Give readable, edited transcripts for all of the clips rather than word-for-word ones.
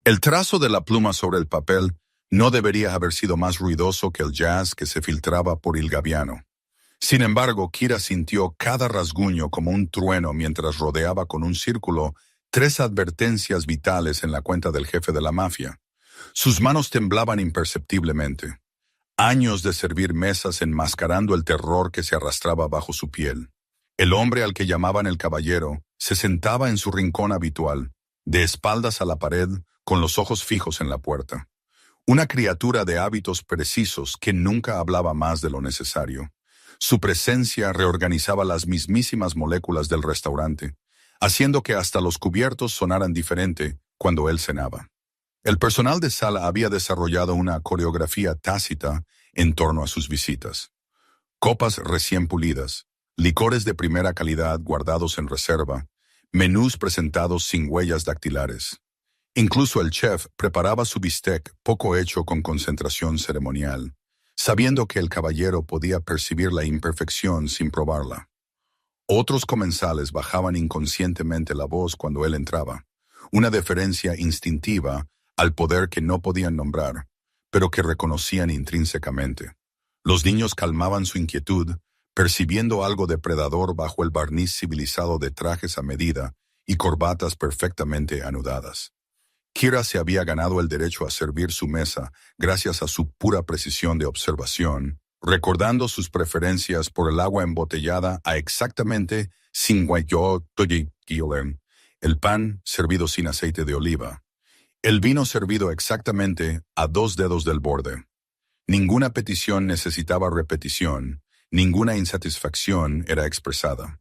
El trazo de la pluma sobre el papel no debería haber sido más ruidoso que el jazz que se filtraba por el gaviano. Sin embargo, Kira sintió cada rasguño como un trueno mientras rodeaba con un círculo 3 advertencias vitales en la cuenta del jefe de la mafia. Sus manos temblaban imperceptiblemente. Años de servir mesas enmascarando el terror que se arrastraba bajo su piel. El hombre al que llamaban el caballero se sentaba en su rincón habitual, de espaldas a la pared, con los ojos fijos en la puerta. Una criatura de hábitos precisos que nunca hablaba más de lo necesario. Su presencia reorganizaba las mismísimas moléculas del restaurante, haciendo que hasta los cubiertos sonaran diferente cuando él cenaba. El personal de sala había desarrollado una coreografía tácita en torno a sus visitas. Copas recién pulidas, licores de primera calidad guardados en reserva, menús presentados sin huellas dactilares. Incluso el chef preparaba su bistec poco hecho con concentración ceremonial, sabiendo que el caballero podía percibir la imperfección sin probarla. Otros comensales bajaban inconscientemente la voz cuando él entraba, una deferencia instintiva al poder que no podían nombrar, pero que reconocían intrínsecamente. Los niños calmaban su inquietud, percibiendo algo depredador bajo el barniz civilizado de trajes a medida y corbatas perfectamente anudadas. Kira se había ganado el derecho a servir su mesa gracias a su pura precisión de observación, recordando sus preferencias por el agua embotellada a exactamente 58 kg, el pan servido sin aceite de oliva, el vino servido exactamente a 2 dedos del borde. Ninguna petición necesitaba repetición, ninguna insatisfacción era expresada.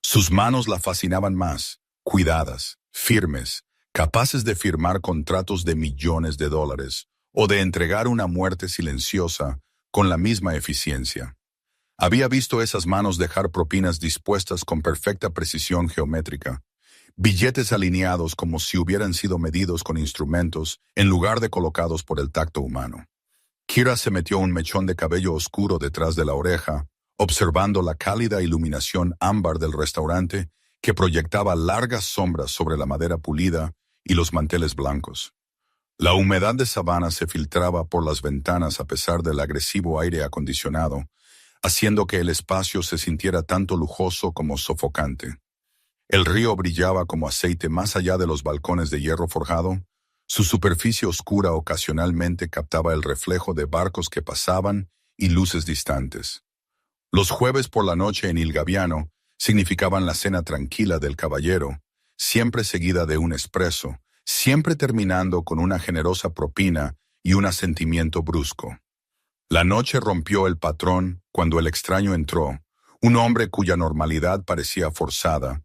Sus manos la fascinaban más, cuidadas, firmes, capaces de firmar contratos de millones de dólares o de entregar una muerte silenciosa con la misma eficiencia. Había visto esas manos dejar propinas dispuestas con perfecta precisión geométrica, billetes alineados como si hubieran sido medidos con instrumentos en lugar de colocados por el tacto humano. Kira se metió un mechón de cabello oscuro detrás de la oreja, observando la cálida iluminación ámbar del restaurante que proyectaba largas sombras sobre la madera pulida y los manteles blancos. La humedad de sabana se filtraba por las ventanas a pesar del agresivo aire acondicionado, haciendo que el espacio se sintiera tanto lujoso como sofocante. El río brillaba como aceite más allá de los balcones de hierro forjado. Su superficie oscura ocasionalmente captaba el reflejo de barcos que pasaban y luces distantes. Los jueves por la noche en Il Gaviano significaban la cena tranquila del caballero, siempre seguida de un espresso, siempre terminando con una generosa propina y un asentimiento brusco. La noche rompió el patrón cuando el extraño entró, un hombre cuya normalidad parecía forzada,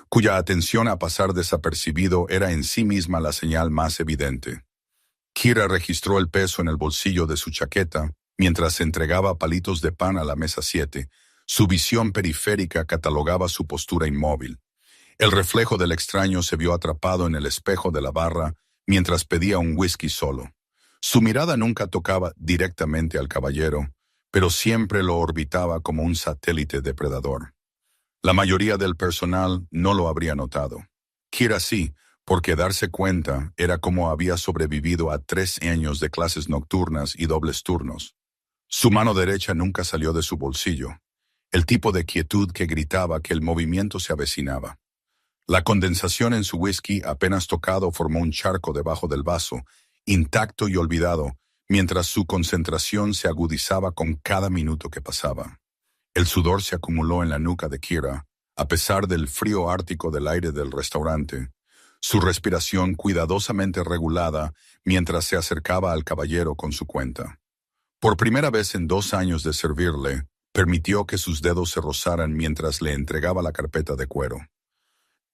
cuya atención a pasar desapercibido era en sí misma la señal más evidente. Kira registró el peso en el bolsillo de su chaqueta mientras entregaba palitos de pan a la mesa 7. Su visión periférica catalogaba su postura inmóvil. El reflejo del extraño se vio atrapado en el espejo de la barra mientras pedía un whisky solo. Su mirada nunca tocaba directamente al caballero, pero siempre lo orbitaba como un satélite depredador. La mayoría del personal no lo habría notado. Kira sí, porque darse cuenta era como había sobrevivido a 3 años de clases nocturnas y dobles turnos. Su mano derecha nunca salió de su bolsillo, el tipo de quietud que gritaba que el movimiento se avecinaba. La condensación en su whisky apenas tocado formó un charco debajo del vaso, intacto y olvidado, mientras su concentración se agudizaba con cada minuto que pasaba. El sudor se acumuló en la nuca de Kira, a pesar del frío ártico del aire del restaurante, su respiración cuidadosamente regulada mientras se acercaba al caballero con su cuenta. Por primera vez en 2 años de servirle, permitió que sus dedos se rozaran mientras le entregaba la carpeta de cuero.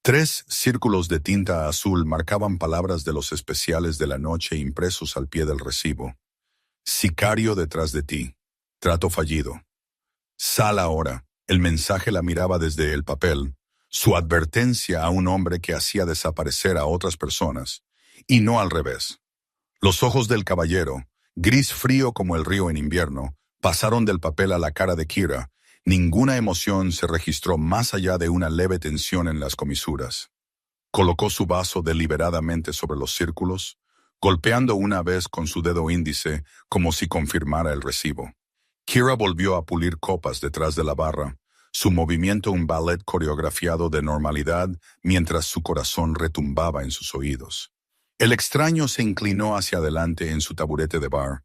3 círculos de tinta azul marcaban palabras de los especiales de la noche impresos al pie del recibo. Sicario detrás de ti. Trato fallido. Sal ahora. El mensaje la miraba desde el papel, su advertencia a un hombre que hacía desaparecer a otras personas, y no al revés. Los ojos del caballero, gris frío como el río en invierno, pasaron del papel a la cara de Kira. Ninguna emoción se registró más allá de una leve tensión en las comisuras. Colocó su vaso deliberadamente sobre los círculos, golpeando una vez con su dedo índice como si confirmara el recibo. Kira volvió a pulir copas detrás de la barra, su movimiento un ballet coreografiado de normalidad mientras su corazón retumbaba en sus oídos. El extraño se inclinó hacia adelante en su taburete de bar,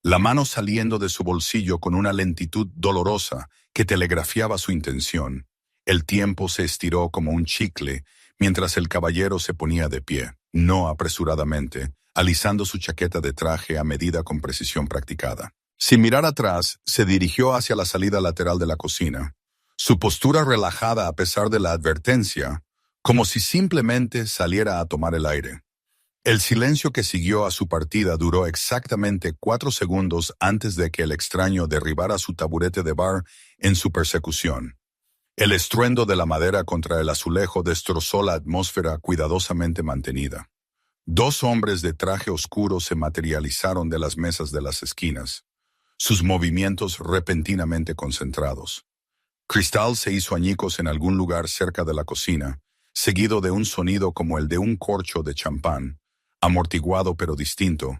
la mano saliendo de su bolsillo con una lentitud dolorosa que telegrafiaba su intención. El tiempo se estiró como un chicle mientras el caballero se ponía de pie, no apresuradamente, alisando su chaqueta de traje a medida con precisión practicada. Sin mirar atrás, se dirigió hacia la salida lateral de la cocina, su postura relajada a pesar de la advertencia, como si simplemente saliera a tomar el aire. El silencio que siguió a su partida duró exactamente 4 segundos antes de que el extraño derribara su taburete de bar en su persecución. El estruendo de la madera contra el azulejo destrozó la atmósfera cuidadosamente mantenida. 2 hombres de traje oscuro se materializaron de las mesas de las esquinas, sus movimientos repentinamente concentrados. Cristal se hizo añicos en algún lugar cerca de la cocina, seguido de un sonido como el de un corcho de champán, amortiguado pero distinto,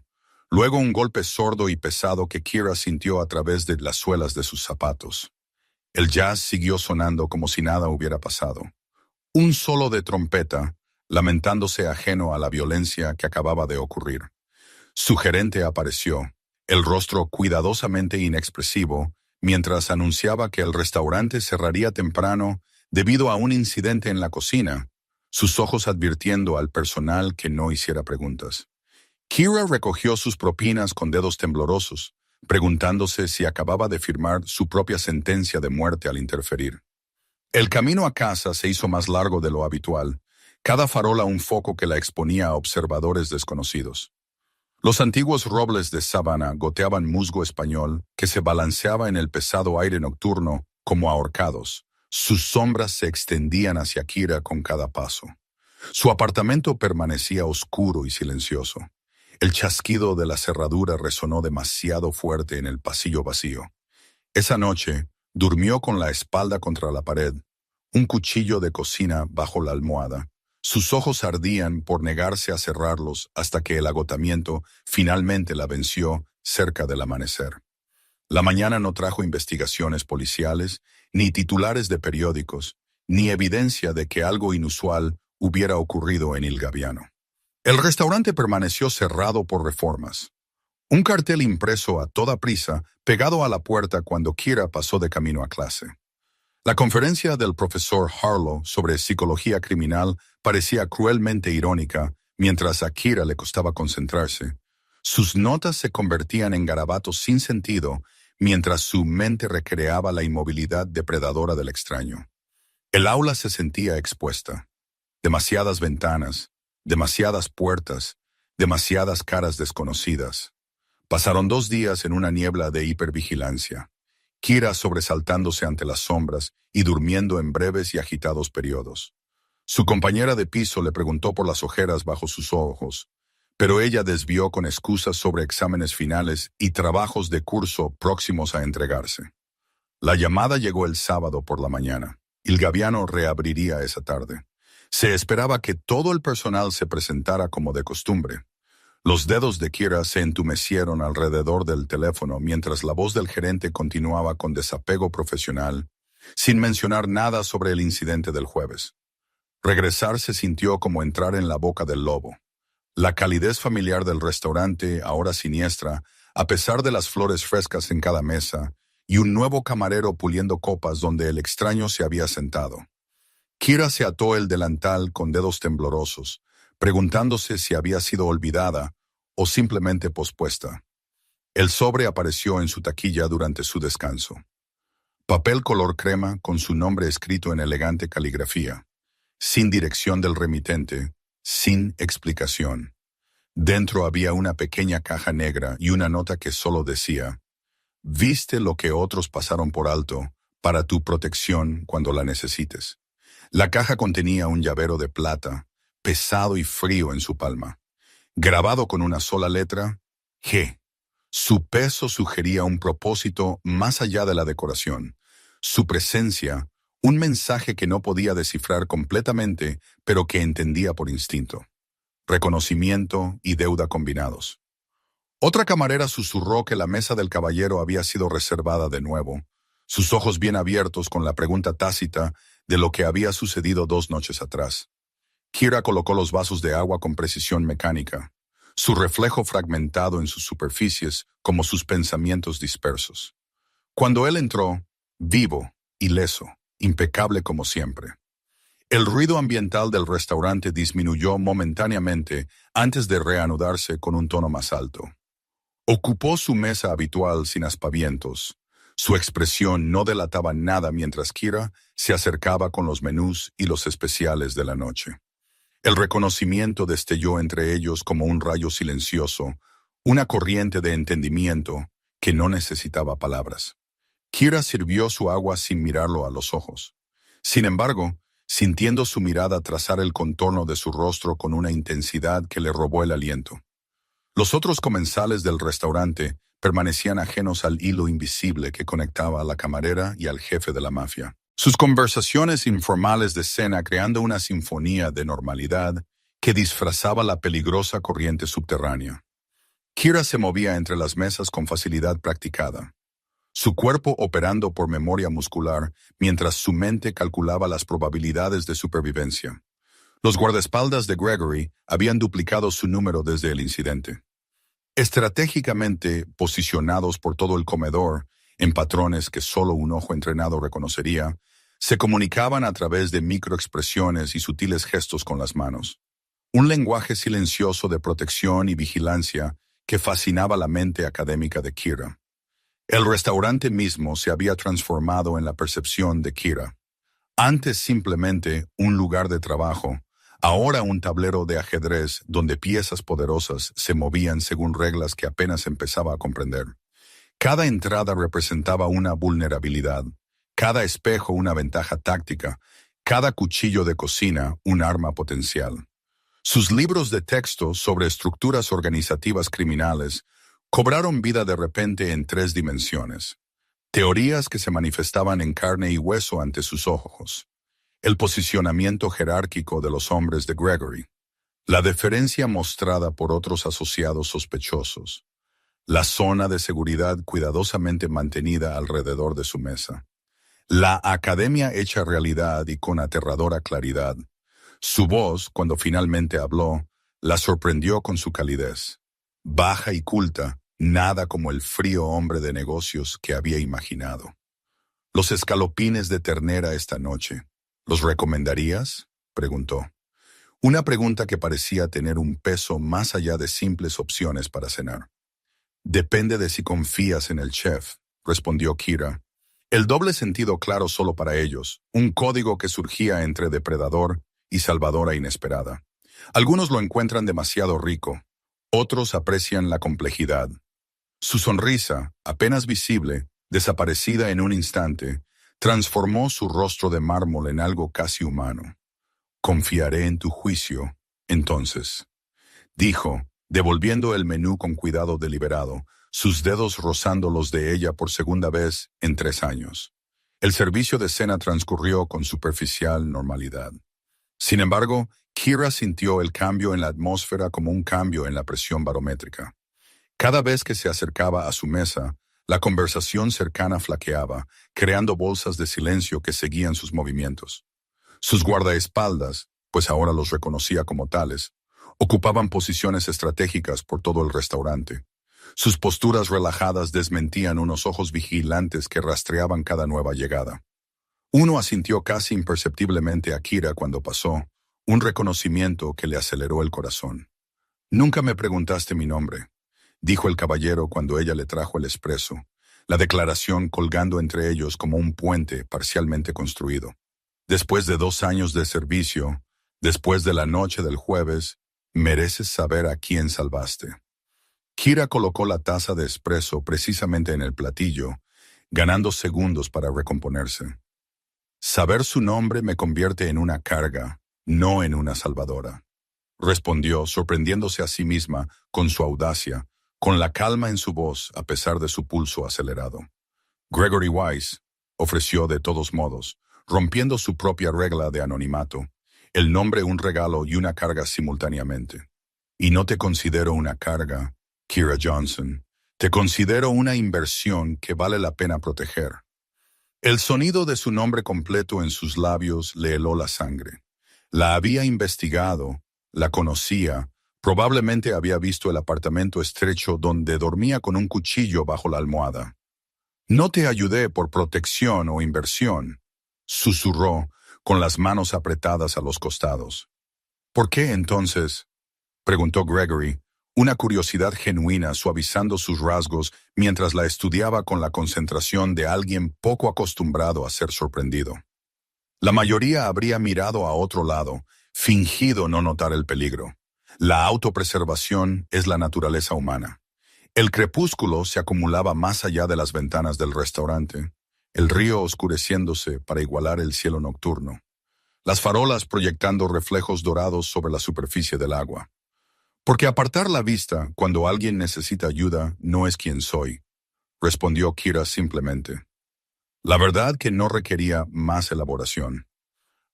luego un golpe sordo y pesado que Kira sintió a través de las suelas de sus zapatos. El jazz siguió sonando como si nada hubiera pasado. Un solo de trompeta, lamentándose ajeno a la violencia que acababa de ocurrir. Su gerente apareció, el rostro cuidadosamente inexpresivo, mientras anunciaba que el restaurante cerraría temprano debido a un incidente en la cocina, sus ojos advirtiendo al personal que no hiciera preguntas. Kira recogió sus propinas con dedos temblorosos, preguntándose si acababa de firmar su propia sentencia de muerte al interferir. El camino a casa se hizo más largo de lo habitual, cada farola un foco que la exponía a observadores desconocidos. Los antiguos robles de sabana goteaban musgo español que se balanceaba en el pesado aire nocturno como ahorcados. Sus sombras se extendían hacia Kira con cada paso. Su apartamento permanecía oscuro y silencioso. El chasquido de la cerradura resonó demasiado fuerte en el pasillo vacío. Esa noche, durmió con la espalda contra la pared, un cuchillo de cocina bajo la almohada. Sus ojos ardían por negarse a cerrarlos hasta que el agotamiento finalmente la venció cerca del amanecer. La mañana no trajo investigaciones policiales, ni titulares de periódicos, ni evidencia de que algo inusual hubiera ocurrido en Il Gabbiano. El restaurante permaneció cerrado por reformas. Un cartel impreso a toda prisa pegado a la puerta cuando Kira pasó de camino a clase. La conferencia del profesor Harlow sobre psicología criminal parecía cruelmente irónica, mientras a Kira le costaba concentrarse. Sus notas se convertían en garabatos sin sentido, mientras su mente recreaba la inmovilidad depredadora del extraño. El aula se sentía expuesta. Demasiadas ventanas, demasiadas puertas, demasiadas caras desconocidas. Pasaron 2 días en una niebla de hipervigilancia. Kira sobresaltándose ante las sombras y durmiendo en breves y agitados periodos. Su compañera de piso le preguntó por las ojeras bajo sus ojos, pero ella desvió con excusas sobre exámenes finales y trabajos de curso próximos a entregarse. La llamada llegó el sábado por la mañana. Il Gabbiano reabriría esa tarde. Se esperaba que todo el personal se presentara como de costumbre. Los dedos de Kira se entumecieron alrededor del teléfono mientras la voz del gerente continuaba con desapego profesional, sin mencionar nada sobre el incidente del jueves. Regresar se sintió como entrar en la boca del lobo. La calidez familiar del restaurante, ahora siniestra, a pesar de las flores frescas en cada mesa, y un nuevo camarero puliendo copas donde el extraño se había sentado. Kira se ató el delantal con dedos temblorosos, preguntándose si había sido olvidada o simplemente pospuesta. El sobre apareció en su taquilla durante su descanso. Papel color crema con su nombre escrito en elegante caligrafía, sin dirección del remitente, sin explicación. Dentro había una pequeña caja negra y una nota que solo decía: «Viste lo que otros pasaron por alto para tu protección cuando la necesites». La caja contenía un llavero de plata, pesado y frío en su palma. Grabado con una sola letra, G. Su peso sugería un propósito más allá de la decoración. Su presencia, un mensaje que no podía descifrar completamente, pero que entendía por instinto. reconocimiento y deuda combinados. Otra camarera susurró que la mesa del caballero había sido reservada de nuevo, sus ojos bien abiertos con la pregunta tácita de lo que había sucedido 2 noches atrás. Kira colocó los vasos de agua con precisión mecánica, su reflejo fragmentado en sus superficies como sus pensamientos dispersos. Cuando él entró, vivo, ileso, impecable como siempre. El ruido ambiental del restaurante disminuyó momentáneamente antes de reanudarse con un tono más alto. Ocupó su mesa habitual sin aspavientos. Su expresión no delataba nada mientras Kira se acercaba con los menús y los especiales de la noche. El reconocimiento destelló entre ellos como un rayo silencioso, una corriente de entendimiento que no necesitaba palabras. Kira sirvió su agua sin mirarlo a los ojos. Sin embargo, sintiendo su mirada trazar el contorno de su rostro con una intensidad que le robó el aliento. Los otros comensales del restaurante permanecían ajenos al hilo invisible que conectaba a la camarera y al jefe de la mafia. Sus conversaciones informales de cena creando una sinfonía de normalidad que disfrazaba la peligrosa corriente subterránea. Kira se movía entre las mesas con facilidad practicada, su cuerpo operando por memoria muscular mientras su mente calculaba las probabilidades de supervivencia. Los guardaespaldas de Gregory habían duplicado su número desde el incidente. Estratégicamente posicionados por todo el comedor, en patrones que solo un ojo entrenado reconocería, se comunicaban a través de microexpresiones y sutiles gestos con las manos. Un lenguaje silencioso de protección y vigilancia que fascinaba la mente académica de Kira. El restaurante mismo se había transformado en la percepción de Kira. Antes simplemente un lugar de trabajo, ahora un tablero de ajedrez donde piezas poderosas se movían según reglas que apenas empezaba a comprender. Cada entrada representaba una vulnerabilidad, cada espejo una ventaja táctica, cada cuchillo de cocina un arma potencial. Sus libros de texto sobre estructuras organizativas criminales cobraron vida de repente en 3 dimensiones. Teorías que se manifestaban en carne y hueso ante sus ojos. El posicionamiento jerárquico de los hombres de Gregory. La deferencia mostrada por otros asociados sospechosos. La zona de seguridad cuidadosamente mantenida alrededor de su mesa. La academia hecha realidad y con aterradora claridad. Su voz, cuando finalmente habló, la sorprendió con su calidez. Baja y culta, nada como el frío hombre de negocios que había imaginado. Los escalopines de ternera esta noche, ¿los recomendarías?, preguntó. Una pregunta que parecía tener un peso más allá de simples opciones para cenar. Depende de si confías en el chef, respondió Kira. El doble sentido claro solo para ellos, un código que surgía entre depredador y salvadora inesperada. Algunos lo encuentran demasiado rico, otros aprecian la complejidad. Su sonrisa, apenas visible, desaparecida en un instante, transformó su rostro de mármol en algo casi humano. Confiaré en tu juicio, entonces, dijo, devolviendo el menú con cuidado deliberado, sus dedos rozando los de ella por segunda vez en 3 años. El servicio de cena transcurrió con superficial normalidad. Sin embargo, Kira sintió el cambio en la atmósfera como un cambio en la presión barométrica. Cada vez que se acercaba a su mesa, la conversación cercana flaqueaba, creando bolsas de silencio que seguían sus movimientos. Sus guardaespaldas, pues ahora los reconocía como tales, ocupaban posiciones estratégicas por todo el restaurante. Sus posturas relajadas desmentían unos ojos vigilantes que rastreaban cada nueva llegada. Uno asintió casi imperceptiblemente a Kira cuando pasó, un reconocimiento que le aceleró el corazón. «Nunca me preguntaste mi nombre», dijo el caballero cuando ella le trajo el espresso, la declaración colgando entre ellos como un puente parcialmente construido. Después de 2 años de servicio, después de la noche del jueves, mereces saber a quién salvaste. Kira colocó la taza de espresso precisamente en el platillo, ganando segundos para recomponerse. Saber su nombre me convierte en una carga, no en una salvadora, respondió, sorprendiéndose a sí misma con su audacia, con la calma en su voz a pesar de su pulso acelerado. Gregory Wise ofreció de todos modos, rompiendo su propia regla de anonimato, el nombre un regalo y una carga simultáneamente. Y no te considero una carga, Kira Johnson. Te considero una inversión que vale la pena proteger. El sonido de su nombre completo en sus labios le heló la sangre. La había investigado, la conocía, probablemente había visto el apartamento estrecho donde dormía con un cuchillo bajo la almohada. No te ayudé por protección o inversión, susurró, con las manos apretadas a los costados. ¿Por qué entonces? Preguntó Gregory, una curiosidad genuina suavizando sus rasgos mientras la estudiaba con la concentración de alguien poco acostumbrado a ser sorprendido. La mayoría habría mirado a otro lado, fingido no notar el peligro. La autopreservación es la naturaleza humana. El crepúsculo se acumulaba más allá de las ventanas del restaurante, el río oscureciéndose para igualar el cielo nocturno, las farolas proyectando reflejos dorados sobre la superficie del agua. Porque apartar la vista cuando alguien necesita ayuda no es quien soy, respondió Kira simplemente. La verdad que no requería más elaboración.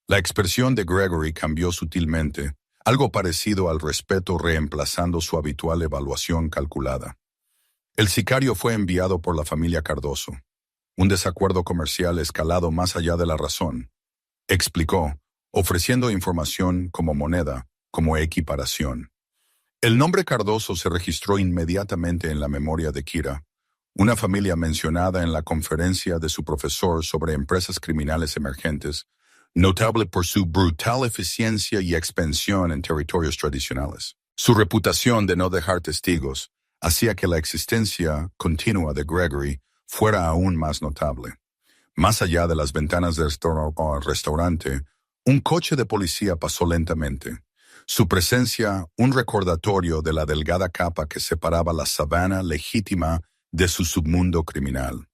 La expresión de Gregory cambió sutilmente, algo parecido al respeto reemplazando su habitual evaluación calculada. El sicario fue enviado por la familia Cardoso. Un desacuerdo comercial escalado más allá de la razón, explicó, ofreciendo información como moneda, como equiparación. El nombre Cardoso se registró inmediatamente en la memoria de Kira, una familia mencionada en la conferencia de su profesor sobre empresas criminales emergentes, notable por su brutal eficiencia y expansión en territorios tradicionales. Su reputación de no dejar testigos hacía que la existencia continua de Gregory fuera aún más notable. Más allá de las ventanas del restaurante, un coche de policía pasó lentamente. Su presencia, un recordatorio de la delgada capa que separaba la sabana legítima de su submundo criminal.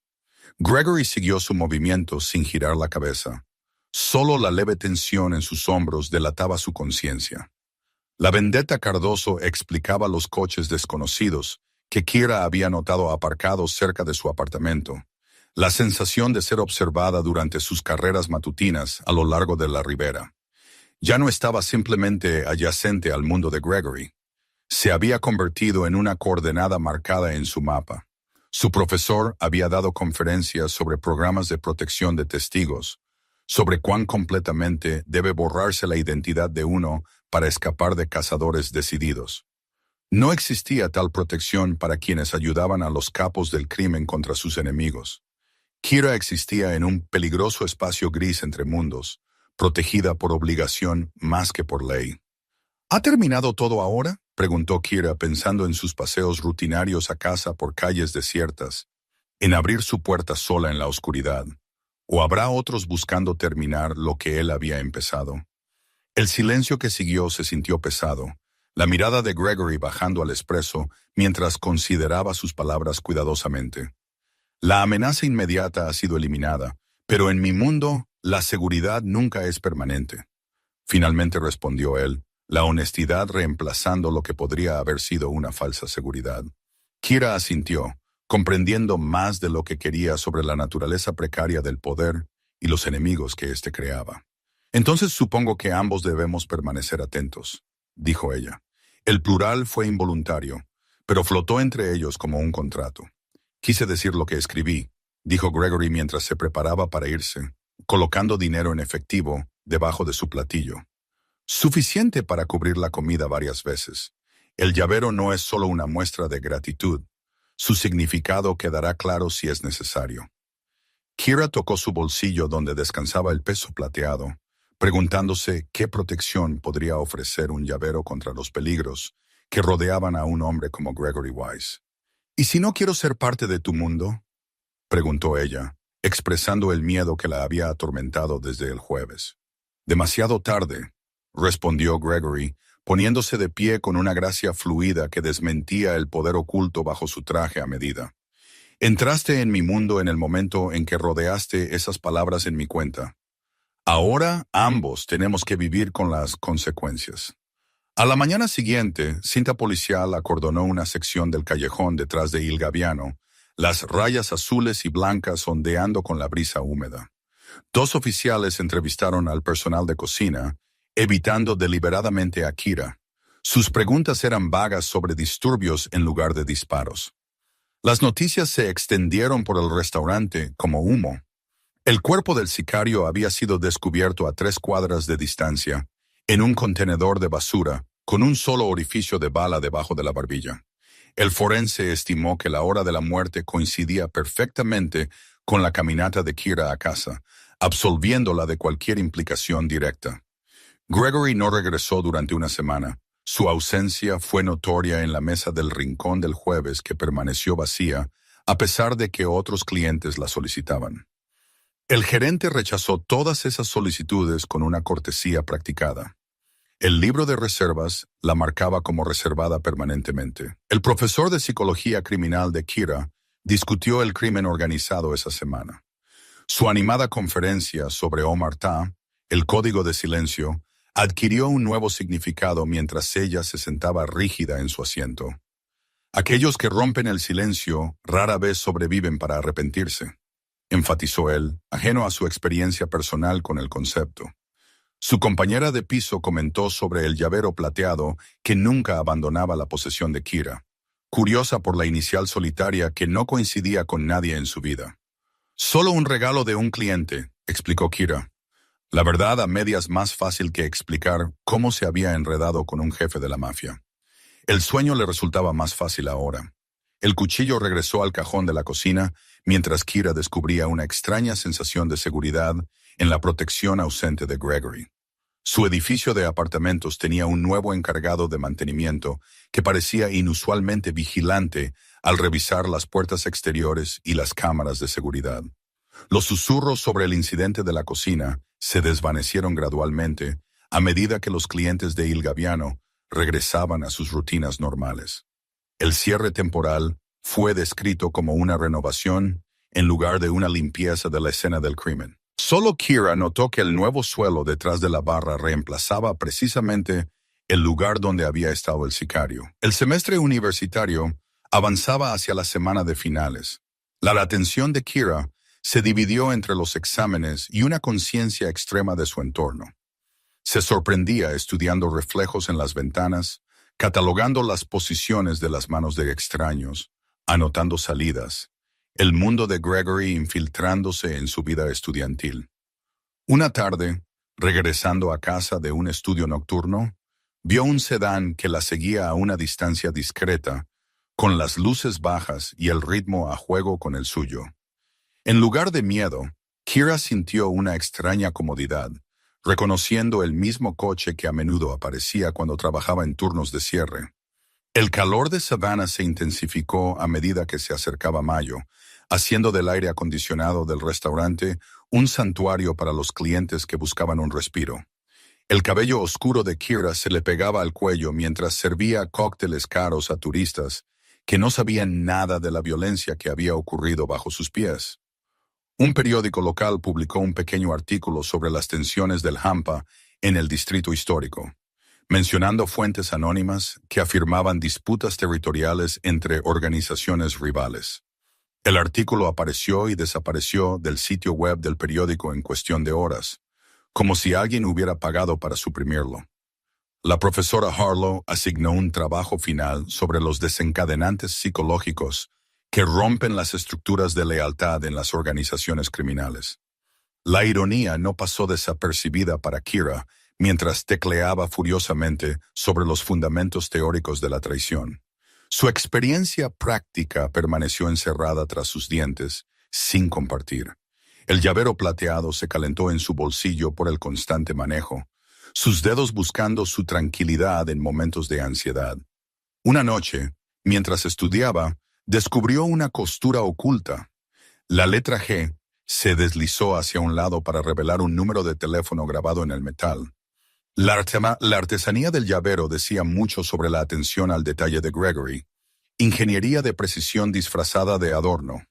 Gregory siguió su movimiento sin girar la cabeza. Solo la leve tensión en sus hombros delataba su conciencia. La vendetta Cardoso explicaba los coches desconocidos que Kira había notado aparcados cerca de su apartamento, la sensación de ser observada durante sus carreras matutinas a lo largo de la ribera. Ya no estaba simplemente adyacente al mundo de Gregory. Se había convertido en una coordenada marcada en su mapa. Su profesor había dado conferencias sobre programas de protección de testigos, sobre cuán completamente debe borrarse la identidad de uno para escapar de cazadores decididos. No existía tal protección para quienes ayudaban a los capos del crimen contra sus enemigos. Kira existía en un peligroso espacio gris entre mundos, protegida por obligación más que por ley. ¿Ha terminado todo ahora?, preguntó Kira pensando en sus paseos rutinarios a casa por calles desiertas, en abrir su puerta sola en la oscuridad. ¿O habrá otros buscando terminar lo que él había empezado? El silencio que siguió se sintió pesado, la mirada de Gregory bajando al expreso mientras consideraba sus palabras cuidadosamente. La amenaza inmediata ha sido eliminada, pero en mi mundo la seguridad nunca es permanente. Finalmente respondió él, la honestidad reemplazando lo que podría haber sido una falsa seguridad. Kira asintió, comprendiendo más de lo que quería sobre la naturaleza precaria del poder y los enemigos que éste creaba. Entonces supongo que ambos debemos permanecer atentos, dijo ella. El plural fue involuntario, pero flotó entre ellos como un contrato. Quise decir lo que escribí, dijo Gregory mientras se preparaba para irse, colocando dinero en efectivo debajo de su platillo. Suficiente para cubrir la comida varias veces. El llavero no es solo una muestra de gratitud. Su significado quedará claro si es necesario. Kira tocó su bolsillo donde descansaba el peso plateado, preguntándose qué protección podría ofrecer un llavero contra los peligros que rodeaban a un hombre como Gregory Wise. ¿Y si no quiero ser parte de tu mundo?, preguntó ella, expresando el miedo que la había atormentado desde el jueves. Demasiado tarde, respondió Gregory, poniéndose de pie con una gracia fluida que desmentía el poder oculto bajo su traje a medida. Entraste en mi mundo en el momento en que rodeaste esas palabras en mi cuenta. Ahora ambos tenemos que vivir con las consecuencias. A la mañana siguiente, cinta policial acordonó una sección del callejón detrás de Il Gabbiano, las rayas azules y blancas ondeando con la brisa húmeda. 2 oficiales entrevistaron al personal de cocina, evitando deliberadamente a Kira. Sus preguntas eran vagas sobre disturbios en lugar de disparos. Las noticias se extendieron por el restaurante como humo. El cuerpo del sicario había sido descubierto a 3 cuadras de distancia, en un contenedor de basura, con un solo orificio de bala debajo de la barbilla. El forense estimó que la hora de la muerte coincidía perfectamente con la caminata de Kira a casa, absolviéndola de cualquier implicación directa. Gregory no regresó durante una semana. Su ausencia fue notoria en la mesa del rincón del jueves, que permaneció vacía, a pesar de que otros clientes la solicitaban. El gerente rechazó todas esas solicitudes con una cortesía practicada. El libro de reservas la marcaba como reservada permanentemente. El profesor de psicología criminal de Kira discutió el crimen organizado esa semana. Su animada conferencia sobre Omertá, el código de silencio, adquirió un nuevo significado mientras ella se sentaba rígida en su asiento. Aquellos que rompen el silencio rara vez sobreviven para arrepentirse, enfatizó él, ajeno a su experiencia personal con el concepto. Su compañera de piso comentó sobre el llavero plateado que nunca abandonaba la posesión de Kira, curiosa por la inicial solitaria que no coincidía con nadie en su vida. Solo un regalo de un cliente, explicó Kira. La verdad a medias más fácil que explicar cómo se había enredado con un jefe de la mafia. El sueño le resultaba más fácil ahora. El cuchillo regresó al cajón de la cocina mientras Kira descubría una extraña sensación de seguridad en la protección ausente de Gregory. Su edificio de apartamentos tenía un nuevo encargado de mantenimiento que parecía inusualmente vigilante al revisar las puertas exteriores y las cámaras de seguridad. Los susurros sobre el incidente de la cocina se desvanecieron gradualmente a medida que los clientes de Il Gabbiano regresaban a sus rutinas normales. El cierre temporal fue descrito como una renovación en lugar de una limpieza de la escena del crimen. Solo Kira notó que el nuevo suelo detrás de la barra reemplazaba precisamente el lugar donde había estado el sicario. El semestre universitario avanzaba hacia la semana de finales. La atención de Kira se dividió entre los exámenes y una conciencia extrema de su entorno. Se sorprendía estudiando reflejos en las ventanas, catalogando las posiciones de las manos de extraños, anotando salidas, el mundo de Gregory infiltrándose en su vida estudiantil. Una tarde, regresando a casa de un estudio nocturno, vio un sedán que la seguía a una distancia discreta, con las luces bajas y el ritmo a juego con el suyo. En lugar de miedo, Kira sintió una extraña comodidad, reconociendo el mismo coche que a menudo aparecía cuando trabajaba en turnos de cierre. El calor de Savannah se intensificó a medida que se acercaba mayo, haciendo del aire acondicionado del restaurante un santuario para los clientes que buscaban un respiro. El cabello oscuro de Kira se le pegaba al cuello mientras servía cócteles caros a turistas que no sabían nada de la violencia que había ocurrido bajo sus pies. Un periódico local publicó un pequeño artículo sobre las tensiones del Hampa en el distrito histórico, mencionando fuentes anónimas que afirmaban disputas territoriales entre organizaciones rivales. El artículo apareció y desapareció del sitio web del periódico en cuestión de horas, como si alguien hubiera pagado para suprimirlo. La profesora Harlow asignó un trabajo final sobre los desencadenantes psicológicos que rompen las estructuras de lealtad en las organizaciones criminales. La ironía no pasó desapercibida para Kira mientras tecleaba furiosamente sobre los fundamentos teóricos de la traición. Su experiencia práctica permaneció encerrada tras sus dientes, sin compartir. El llavero plateado se calentó en su bolsillo por el constante manejo, sus dedos buscando su tranquilidad en momentos de ansiedad. Una noche, mientras estudiaba, descubrió una costura oculta. La letra G se deslizó hacia un lado para revelar un número de teléfono grabado en el metal. La artesanía del llavero decía mucho sobre la atención al detalle de Gregory, ingeniería de precisión disfrazada de adorno,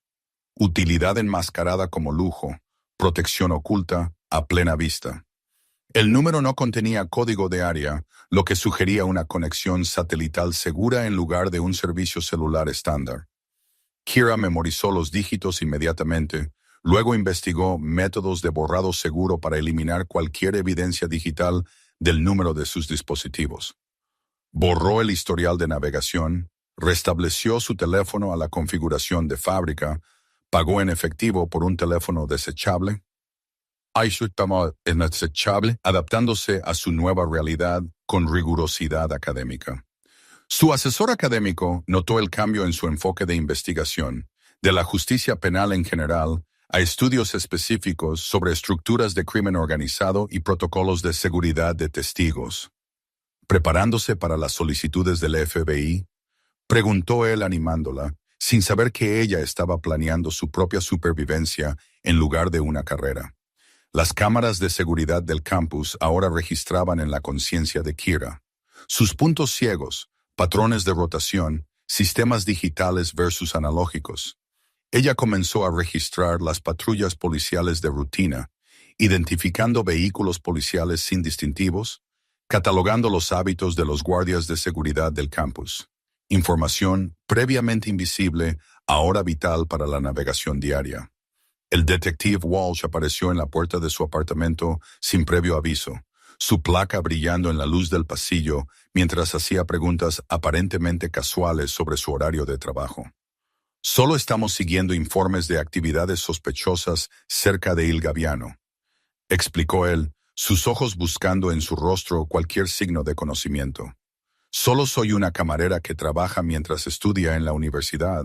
utilidad enmascarada como lujo, protección oculta a plena vista. El número no contenía código de área, lo que sugería una conexión satelital segura en lugar de un servicio celular estándar. Kira memorizó los dígitos inmediatamente, luego investigó métodos de borrado seguro para eliminar cualquier evidencia digital del número de sus dispositivos. Borró el historial de navegación, restableció su teléfono a la configuración de fábrica, pagó en efectivo por un teléfono desechable, adaptándose a su nueva realidad con rigurosidad académica. Su asesor académico notó el cambio en su enfoque de investigación, de la justicia penal en general, a estudios específicos sobre estructuras de crimen organizado y protocolos de seguridad de testigos. Preparándose para las solicitudes del FBI, preguntó él animándola, sin saber que ella estaba planeando su propia supervivencia en lugar de una carrera. Las cámaras de seguridad del campus ahora registraban en la conciencia de Kira sus puntos ciegos, patrones de rotación, sistemas digitales versus analógicos. Ella comenzó a registrar las patrullas policiales de rutina, identificando vehículos policiales sin distintivos, catalogando los hábitos de los guardias de seguridad del campus. Información previamente invisible, ahora vital para la navegación diaria. El detective Walsh apareció en la puerta de su apartamento sin previo aviso, su placa brillando en la luz del pasillo mientras hacía preguntas aparentemente casuales sobre su horario de trabajo. Solo estamos siguiendo informes de actividades sospechosas cerca de Il Gabbiano, explicó él, sus ojos buscando en su rostro cualquier signo de conocimiento. Solo soy una camarera que trabaja mientras estudia en la universidad,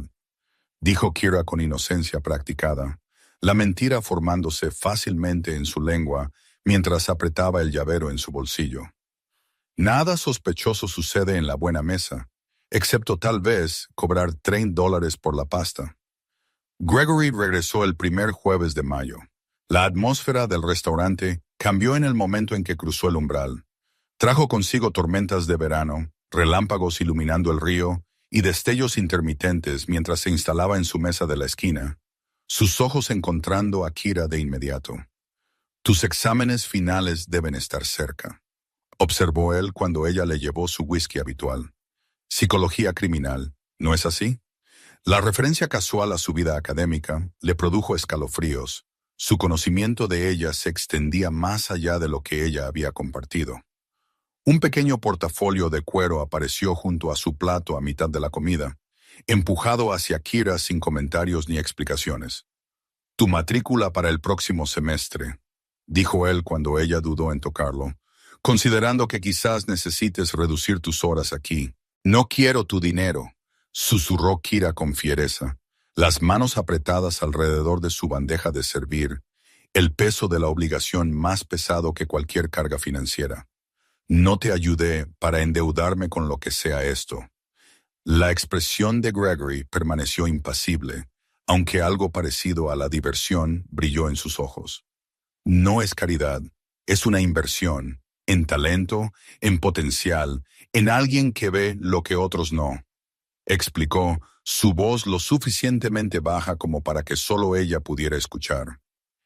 dijo Kira con inocencia practicada, la mentira formándose fácilmente en su lengua mientras apretaba el llavero en su bolsillo. Nada sospechoso sucede en la buena mesa, excepto tal vez cobrar $30 por la pasta. Gregory regresó el primer jueves de mayo. La atmósfera del restaurante cambió en el momento en que cruzó el umbral. Trajo consigo tormentas de verano, relámpagos iluminando el río y destellos intermitentes mientras se instalaba en su mesa de la esquina, sus ojos encontrando a Kira de inmediato. Tus exámenes finales deben estar cerca, observó él cuando ella le llevó su whisky habitual. Psicología criminal, ¿no es así? La referencia casual a su vida académica le produjo escalofríos. Su conocimiento de ella se extendía más allá de lo que ella había compartido. Un pequeño portafolio de cuero apareció junto a su plato a mitad de la comida, empujado hacia Kira sin comentarios ni explicaciones. Tu matrícula para el próximo semestre, dijo él cuando ella dudó en tocarlo, considerando que quizás necesites reducir tus horas aquí. No quiero tu dinero, susurró Kira con fiereza, las manos apretadas alrededor de su bandeja de servir, el peso de la obligación más pesado que cualquier carga financiera. No te ayudé para endeudarme con lo que sea esto. La expresión de Gregory permaneció impasible, aunque algo parecido a la diversión brilló en sus ojos. No es caridad, es una inversión, en talento, en potencial, en alguien que ve lo que otros no, explicó, su voz lo suficientemente baja como para que solo ella pudiera escuchar.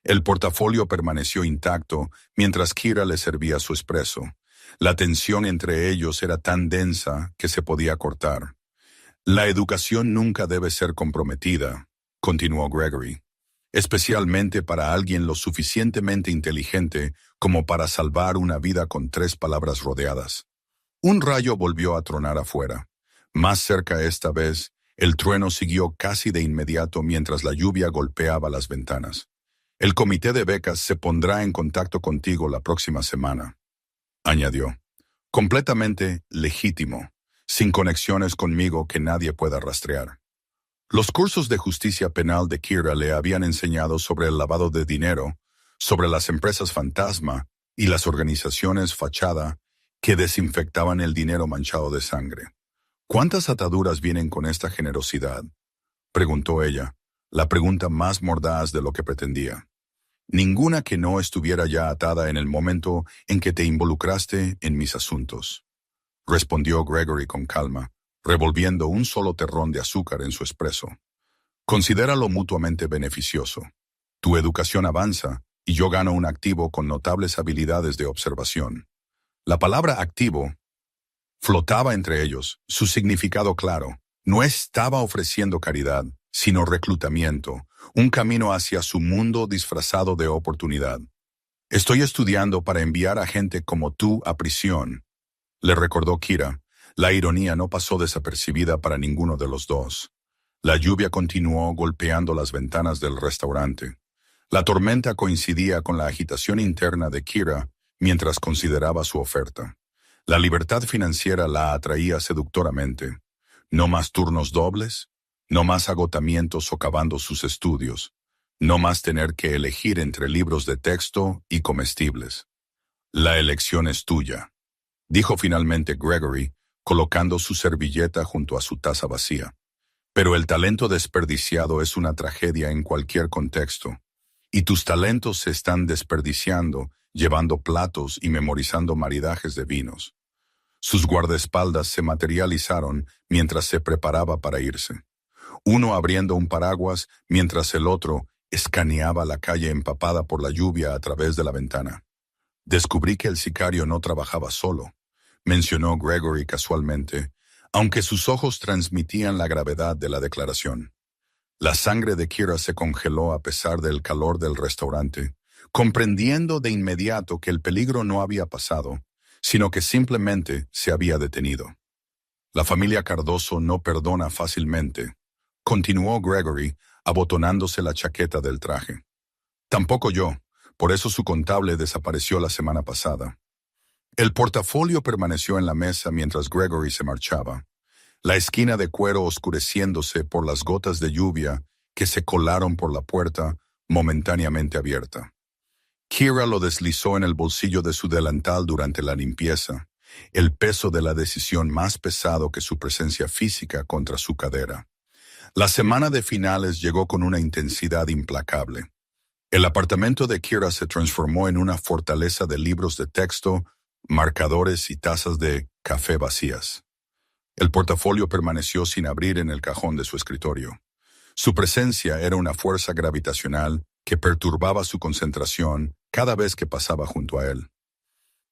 El portafolio permaneció intacto mientras Kira le servía su espresso. La tensión entre ellos era tan densa que se podía cortar. La educación nunca debe ser comprometida, continuó Gregory, especialmente para alguien lo suficientemente inteligente como para salvar una vida con 3 palabras rodeadas. Un rayo volvió a tronar afuera. Más cerca esta vez, el trueno siguió casi de inmediato mientras la lluvia golpeaba las ventanas. El comité de becas se pondrá en contacto contigo la próxima semana, añadió. Completamente legítimo, sin conexiones conmigo que nadie pueda rastrear. Los cursos de justicia penal de Kira le habían enseñado sobre el lavado de dinero, sobre las empresas fantasma y las organizaciones fachada que desinfectaban el dinero manchado de sangre. ¿Cuántas ataduras vienen con esta generosidad?, preguntó ella, la pregunta más mordaz de lo que pretendía. Ninguna que no estuviera ya atada en el momento en que te involucraste en mis asuntos, respondió Gregory con calma, revolviendo un solo terrón de azúcar en su espresso. Considéralo mutuamente beneficioso. Tu educación avanza y yo gano un activo con notables habilidades de observación. La palabra activo flotaba entre ellos, su significado claro. No estaba ofreciendo caridad, sino reclutamiento, un camino hacia su mundo disfrazado de oportunidad. Estoy estudiando para enviar a gente como tú a prisión, le recordó Kira, La ironía no pasó desapercibida para ninguno de los dos. La lluvia continuó golpeando las ventanas del restaurante. La tormenta coincidía con la agitación interna de Kira mientras consideraba su oferta. La libertad financiera la atraía seductoramente. No más turnos dobles, no más agotamiento socavando sus estudios, no más tener que elegir entre libros de texto y comestibles. La elección es tuya, dijo finalmente Gregory, colocando su servilleta junto a su taza vacía. Pero el talento desperdiciado es una tragedia en cualquier contexto, y tus talentos se están desperdiciando llevando platos y memorizando maridajes de vinos. Sus guardaespaldas se materializaron mientras se preparaba para irse. Uno abriendo un paraguas mientras el otro escaneaba la calle empapada por la lluvia a través de la ventana. Descubrí que el sicario no trabajaba solo, mencionó Gregory casualmente, aunque sus ojos transmitían la gravedad de la declaración. La sangre de Kira se congeló a pesar del calor del restaurante, comprendiendo de inmediato que el peligro no había pasado, sino que simplemente se había detenido. La familia Cardoso no perdona fácilmente, continuó Gregory, abotonándose la chaqueta del traje. Tampoco yo, por eso su contable desapareció la semana pasada. El portafolio permaneció en la mesa mientras Gregory se marchaba, la esquina de cuero oscureciéndose por las gotas de lluvia que se colaron por la puerta momentáneamente abierta. Kira lo deslizó en el bolsillo de su delantal durante la limpieza, el peso de la decisión más pesado que su presencia física contra su cadera. La semana de finales llegó con una intensidad implacable. El apartamento de Kira se transformó en una fortaleza de libros de texto, marcadores y tazas de café vacías. El portafolio permaneció sin abrir en el cajón de su escritorio. Su presencia era una fuerza gravitacional que perturbaba su concentración cada vez que pasaba junto a él.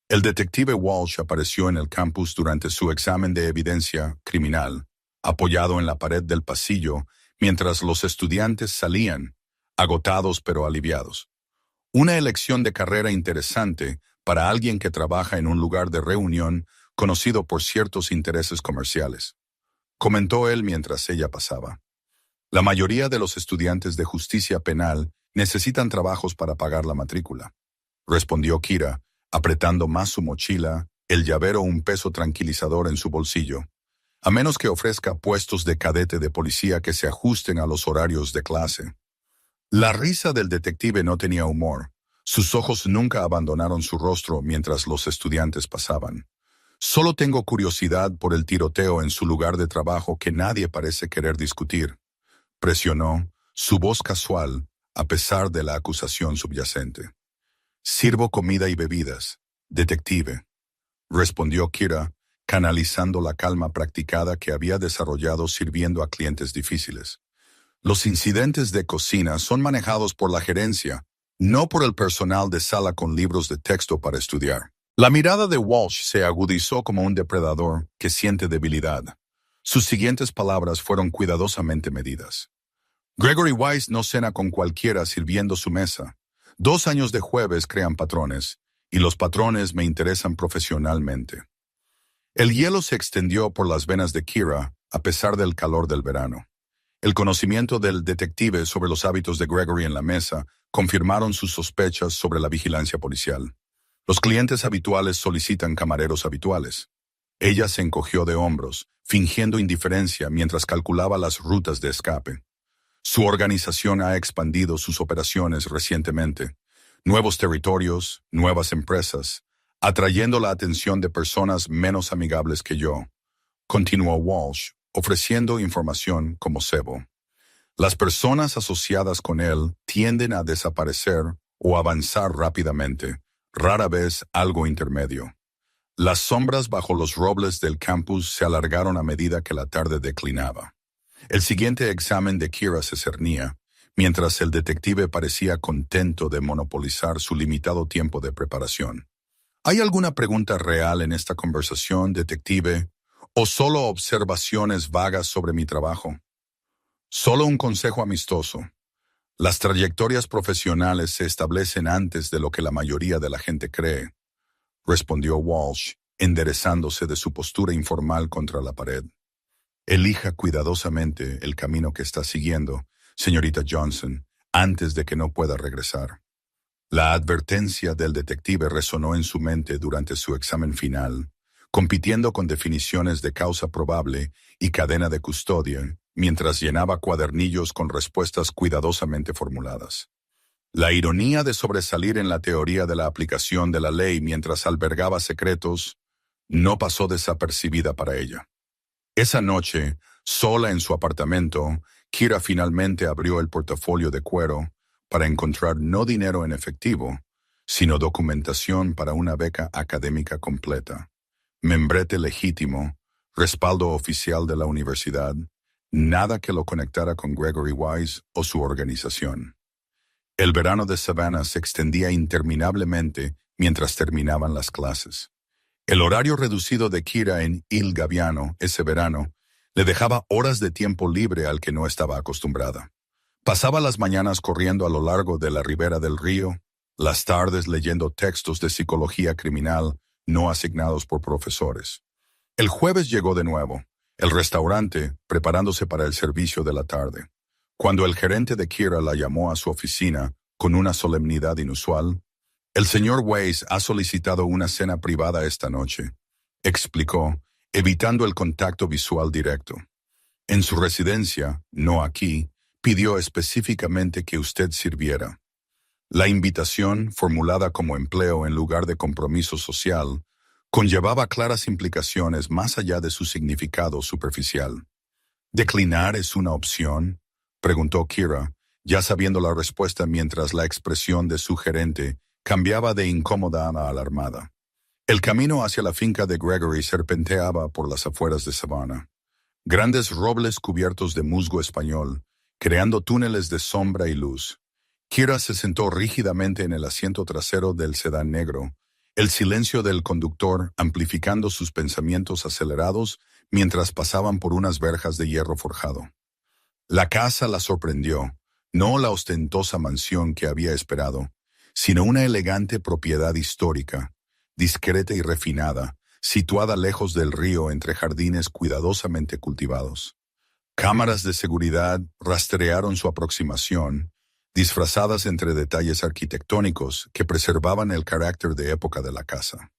El detective Walsh apareció en el campus durante su examen de evidencia criminal, apoyado en la pared del pasillo, mientras los estudiantes salían, agotados pero aliviados. Una elección de carrera interesante para alguien que trabaja en un lugar de reunión conocido por ciertos intereses comerciales, comentó él mientras ella pasaba. La mayoría de los estudiantes de justicia penal necesitan trabajos para pagar la matrícula, respondió Kira, apretando más su mochila, el llavero un peso tranquilizador en su bolsillo, a menos que ofrezca puestos de cadete de policía que se ajusten a los horarios de clase. La risa del detective no tenía humor. Sus ojos nunca abandonaron su rostro mientras los estudiantes pasaban. Solo tengo curiosidad por el tiroteo en su lugar de trabajo que nadie parece querer discutir, presionó, su voz casual, a pesar de la acusación subyacente. Sirvo comida y bebidas, detective, respondió Kira, canalizando la calma practicada que había desarrollado sirviendo a clientes difíciles. Los incidentes de cocina son manejados por la gerencia, no por el personal de sala con libros de texto para estudiar. La mirada de Walsh se agudizó como un depredador que siente debilidad. Sus siguientes palabras fueron cuidadosamente medidas. Gregory Wise no cena con cualquiera sirviendo su mesa. 2 años de jueves crean patrones, y los patrones me interesan profesionalmente. El hielo se extendió por las venas de Kira a pesar del calor del verano. El conocimiento del detective sobre los hábitos de Gregory en la mesa confirmaron sus sospechas sobre la vigilancia policial. Los clientes habituales solicitan camareros habituales. Ella se encogió de hombros, fingiendo indiferencia mientras calculaba las rutas de escape. Su organización ha expandido sus operaciones recientemente. Nuevos territorios, nuevas empresas, atrayendo la atención de personas menos amigables que yo, continuó Walsh, ofreciendo información como cebo. Las personas asociadas con él tienden a desaparecer o avanzar rápidamente, rara vez algo intermedio. Las sombras bajo los robles del campus se alargaron a medida que la tarde declinaba. El siguiente examen de Kira se cernía, mientras el detective parecía contento de monopolizar su limitado tiempo de preparación. ¿Hay alguna pregunta real en esta conversación, detective, o solo observaciones vagas sobre mi trabajo? Solo un consejo amistoso. Las trayectorias profesionales se establecen antes de lo que la mayoría de la gente cree, respondió Walsh, enderezándose de su postura informal contra la pared. Elija cuidadosamente el camino que está siguiendo, señorita Johnson, antes de que no pueda regresar. La advertencia del detective resonó en su mente durante su examen final, compitiendo con definiciones de causa probable y cadena de custodia, mientras llenaba cuadernillos con respuestas cuidadosamente formuladas. La ironía de sobresalir en la teoría de la aplicación de la ley mientras albergaba secretos no pasó desapercibida para ella. Esa noche, sola en su apartamento, Kira finalmente abrió el portafolio de cuero para encontrar no dinero en efectivo, sino documentación para una beca académica completa, membrete legítimo, respaldo oficial de la universidad, nada que lo conectara con Gregory Wise o su organización. El verano de Savannah se extendía interminablemente mientras terminaban las clases. El horario reducido de Kira en Il Gabbiano ese verano le dejaba horas de tiempo libre al que no estaba acostumbrada. Pasaba las mañanas corriendo a lo largo de la ribera del río, las tardes leyendo textos de psicología criminal no asignados por profesores. El jueves llegó de nuevo, el restaurante preparándose para el servicio de la tarde. Cuando el gerente de Kira la llamó a su oficina con una solemnidad inusual, «El señor Weiss ha solicitado una cena privada esta noche», explicó, evitando el contacto visual directo. «En su residencia, no aquí, pidió específicamente que usted sirviera». La invitación, formulada como empleo en lugar de compromiso social, conllevaba claras implicaciones más allá de su significado superficial. «¿Declinar es una opción?», preguntó Kira, ya sabiendo la respuesta mientras la expresión de su gerente cambiaba de incómoda a alarmada. El camino hacia la finca de Gregory serpenteaba por las afueras de Savannah. Grandes robles cubiertos de musgo español, creando túneles de sombra y luz. Kira se sentó rígidamente en el asiento trasero del sedán negro, el silencio del conductor amplificando sus pensamientos acelerados mientras pasaban por unas verjas de hierro forjado. La casa la sorprendió, no la ostentosa mansión que había esperado, sino una elegante propiedad histórica, discreta y refinada, situada lejos del río entre jardines cuidadosamente cultivados. Cámaras de seguridad rastrearon su aproximación, disfrazadas entre detalles arquitectónicos que preservaban el carácter de época de la casa.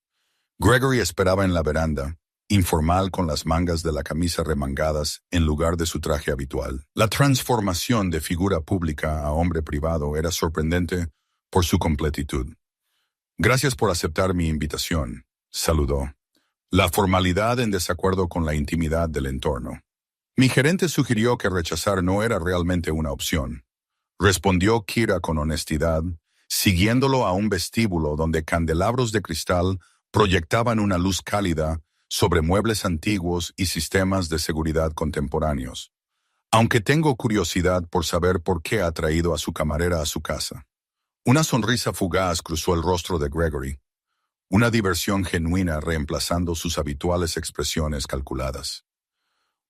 Gregory esperaba en la veranda, informal con las mangas de la camisa remangadas en lugar de su traje habitual. La transformación de figura pública a hombre privado era sorprendente por su completitud. «Gracias por aceptar mi invitación», saludó. La formalidad en desacuerdo con la intimidad del entorno. «Mi gerente sugirió que rechazar no era realmente una opción», respondió Kira con honestidad, siguiéndolo a un vestíbulo donde candelabros de cristal proyectaban una luz cálida sobre muebles antiguos y sistemas de seguridad contemporáneos. «Aunque tengo curiosidad por saber por qué ha traído a su camarera a su casa». Una sonrisa fugaz cruzó el rostro de Gregory, una diversión genuina reemplazando sus habituales expresiones calculadas.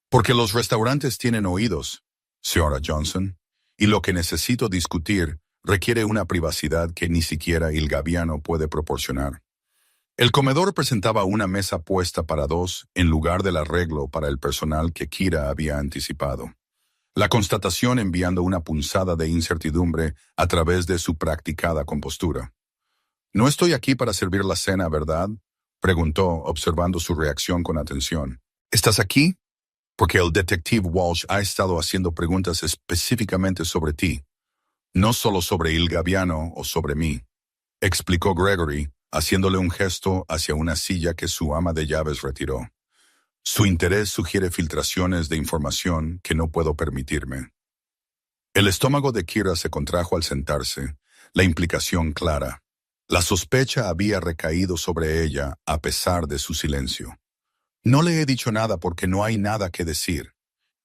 «Porque los restaurantes tienen oídos, señora Johnson, y lo que necesito discutir requiere una privacidad que ni siquiera Il Gabbiano puede proporcionar». El comedor presentaba una mesa puesta para dos en lugar del arreglo para el personal que Kira había anticipado. La constatación enviando una punzada de incertidumbre a través de su practicada compostura. «No estoy aquí para servir la cena, ¿verdad?», preguntó, observando su reacción con atención. «¿Estás aquí? Porque el detective Walsh ha estado haciendo preguntas específicamente sobre ti, no solo sobre Il Gabbiano o sobre mí», explicó Gregory, haciéndole un gesto hacia una silla que su ama de llaves retiró. «Su interés sugiere filtraciones de información que no puedo permitirme». El estómago de Kira se contrajo al sentarse, la implicación clara. La sospecha había recaído sobre ella a pesar de su silencio. «No le he dicho nada porque no hay nada que decir»,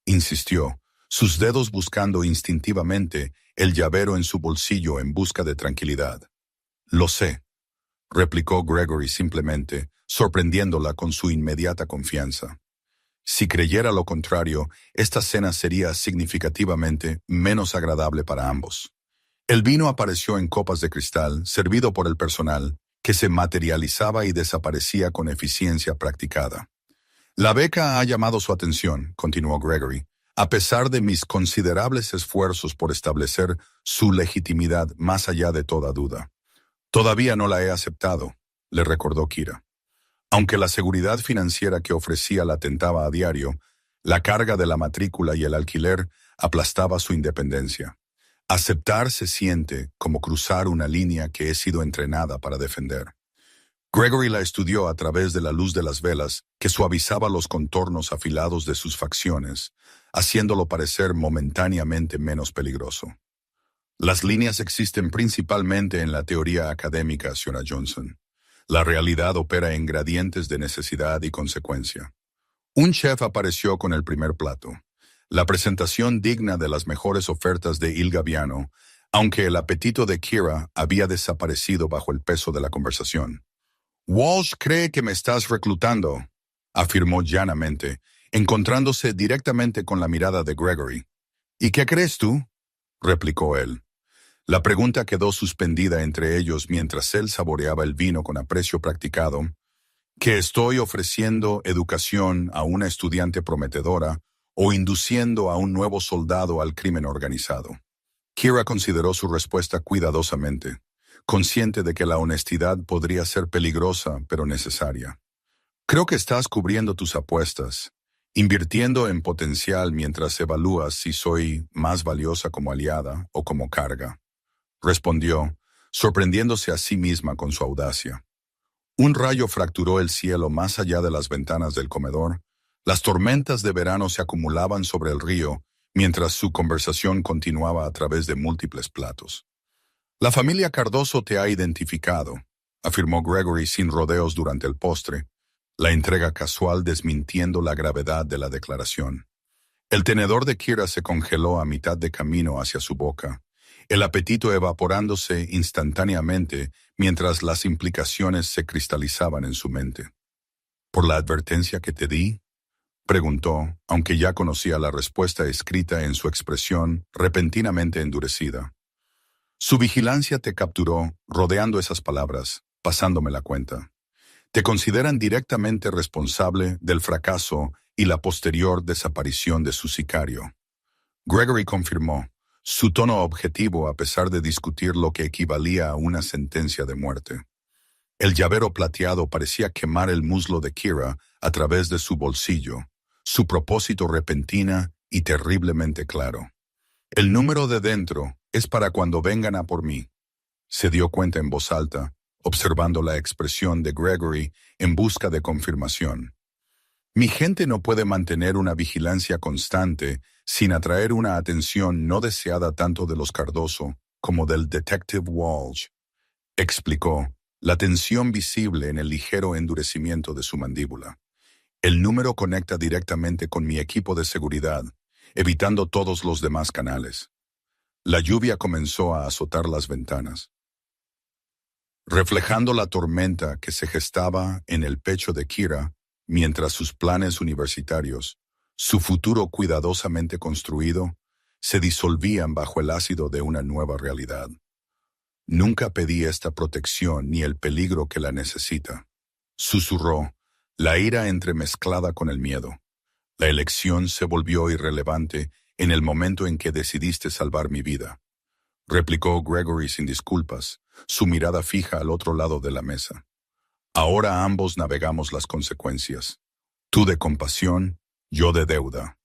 insistió, sus dedos buscando instintivamente el llavero en su bolsillo en busca de tranquilidad. «Lo sé», replicó Gregory simplemente, sorprendiéndola con su inmediata confianza. Si creyera lo contrario, esta cena sería significativamente menos agradable para ambos. El vino apareció en copas de cristal, servido por el personal, que se materializaba y desaparecía con eficiencia practicada. La beca ha llamado su atención, continuó Gregory, a pesar de mis considerables esfuerzos por establecer su legitimidad más allá de toda duda. Todavía no la he aceptado, le recordó Kira. Aunque la seguridad financiera que ofrecía la tentaba a diario, la carga de la matrícula y el alquiler aplastaba su independencia. Aceptar se siente como cruzar una línea que he sido entrenada para defender. Gregory la estudió a través de la luz de las velas que suavizaba los contornos afilados de sus facciones, haciéndolo parecer momentáneamente menos peligroso. Las líneas existen principalmente en la teoría académica, Sra. Johnson. La realidad opera en gradientes de necesidad y consecuencia. Un chef apareció con el primer plato. La presentación digna de las mejores ofertas de Il Gabbiano, aunque el apetito de Kira había desaparecido bajo el peso de la conversación. «Walsh cree que me estás reclutando», afirmó llanamente, encontrándose directamente con la mirada de Gregory. «¿Y qué crees tú?», replicó él. La pregunta quedó suspendida entre ellos mientras él saboreaba el vino con aprecio practicado. «¿Que estoy ofreciendo educación a una estudiante prometedora o induciendo a un nuevo soldado al crimen organizado?». Kira consideró su respuesta cuidadosamente, consciente de que la honestidad podría ser peligrosa pero necesaria. «Creo que estás cubriendo tus apuestas, invirtiendo en potencial mientras evalúas si soy más valiosa como aliada o como carga», respondió, sorprendiéndose a sí misma con su audacia. Un rayo fracturó el cielo más allá de las ventanas del comedor. Las tormentas de verano se acumulaban sobre el río, mientras su conversación continuaba a través de múltiples platos. «La familia Cardoso te ha identificado», afirmó Gregory sin rodeos durante el postre, la entrega casual desmintiendo la gravedad de la declaración. El tenedor de Kira se congeló a mitad de camino hacia su boca, el apetito evaporándose instantáneamente mientras las implicaciones se cristalizaban en su mente. «¿Por la advertencia que te di?», preguntó, aunque ya conocía la respuesta escrita en su expresión repentinamente endurecida. «Su vigilancia te capturó, rodeando esas palabras, pasándome la cuenta. Te consideran directamente responsable del fracaso y la posterior desaparición de su sicario». Gregory confirmó, su tono objetivo a pesar de discutir lo que equivalía a una sentencia de muerte. El llavero plateado parecía quemar el muslo de Kira a través de su bolsillo, su propósito repentina y terriblemente claro. «El número de dentro es para cuando vengan a por mí», se dio cuenta en voz alta, observando la expresión de Gregory en busca de confirmación. «Mi gente no puede mantener una vigilancia constante sin atraer una atención no deseada tanto de los Cardoso como del Detective Walsh», explicó, la tensión visible en el ligero endurecimiento de su mandíbula. «El número conecta directamente con mi equipo de seguridad, evitando todos los demás canales». La lluvia comenzó a azotar las ventanas, reflejando la tormenta que se gestaba en el pecho de Kira, mientras sus planes universitarios, su futuro cuidadosamente construido, se disolvían bajo el ácido de una nueva realidad. «Nunca pedí esta protección ni el peligro que la necesita», susurró, la ira entremezclada con el miedo. «La elección se volvió irrelevante en el momento en que decidiste salvar mi vida», replicó Gregory sin disculpas, su mirada fija al otro lado de la mesa. «Ahora ambos navegamos las consecuencias. Tú de compasión, yo de deuda».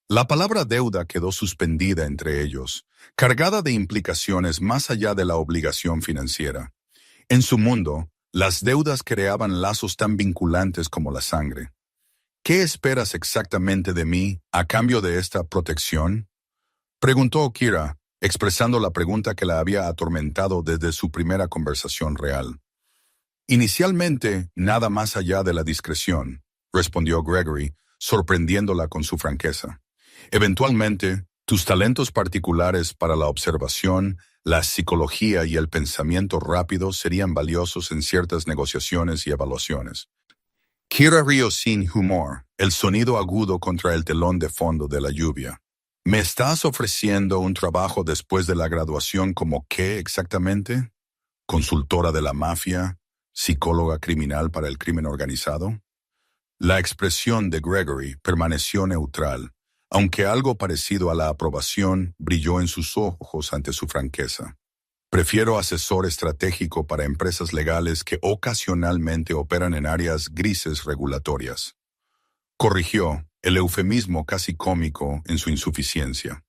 La palabra deuda quedó suspendida entre ellos, cargada de implicaciones más allá de la obligación financiera. En su mundo, las deudas creaban lazos tan vinculantes como la sangre. «¿Qué esperas exactamente de mí a cambio de esta protección?», preguntó Kira, expresando la pregunta que la había atormentado desde su primera conversación real. «Inicialmente, nada más allá de la discreción», respondió Gregory, sorprendiéndola con su franqueza. «Eventualmente, tus talentos particulares para la observación, la psicología y el pensamiento rápido serían valiosos en ciertas negociaciones y evaluaciones». Kira rió sin humor, el sonido agudo contra el telón de fondo de la lluvia. «¿Me estás ofreciendo un trabajo después de la graduación como qué exactamente? ¿Consultora de la mafia? psicóloga criminal para el crimen organizado? La expresión de Gregory permaneció neutral, aunque algo parecido a la aprobación brilló en sus ojos ante su franqueza. Prefiero asesor estratégico para empresas legales que ocasionalmente operan en áreas grises regulatorias. Corrigió, el eufemismo casi cómico en su insuficiencia.